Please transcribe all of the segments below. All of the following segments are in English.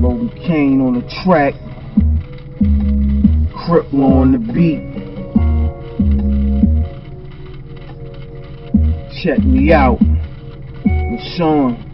Loaded Kane on the track, Cripple on the beat. Check me out, with Sean.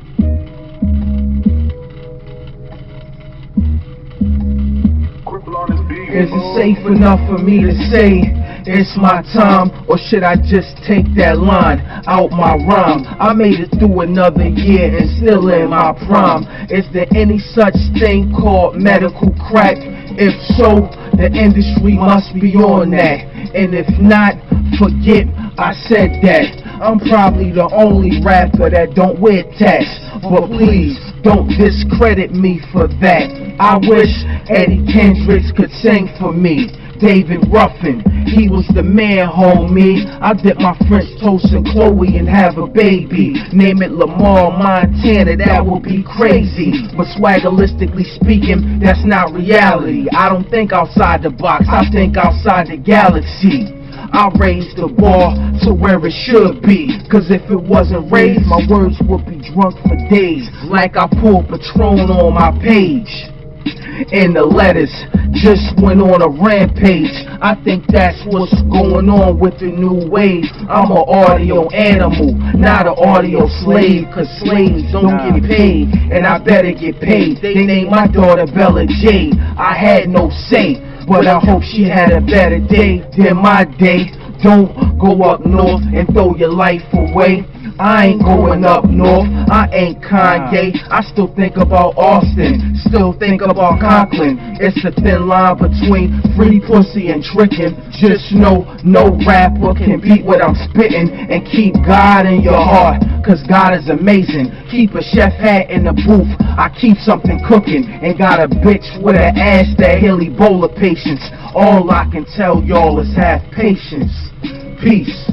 Is it safe enough for me to say it's my time, or should I just take that line out my rhyme? I made it through another year and still in my prime. Is there any such thing called medical crack? If so, the industry must be on that. And if not, forget I said that. I'm probably the only rapper that don't wear tats, but please don't discredit me for that. I wish Eddie Kendricks could sing for me. David Ruffin, he was the man, homie. I dip my French toast in Chloe and have a baby. Name it Lamar Montana, that would be crazy. But swaggeristically speaking, that's not reality. I don't think outside the box, I think outside the galaxy. I raised the bar to where it should be, cause if it wasn't raised, my words would be drunk for days, like I pulled Patron on my page. And the letters just went on a rampage. I think that's what's going on with the new wave. I'm an audio animal, not an audio slave, cause slaves don't get paid, and I better get paid. They named my daughter Bella Jade. I had no say, but I hope she had a better day than my day. Don't go up north and throw your life away. I ain't going up north, I ain't Kanye. I still think about Austin, still think about Conklin. It's a thin line between free pussy and tricking. Just know no rapper can beat what I'm spitting. And keep God in your heart, cause God is amazing. Keep a chef hat in the booth, I keep something cooking. And got a bitch with an ass that heal Ebola patients. All I can tell y'all is have patience. Peace.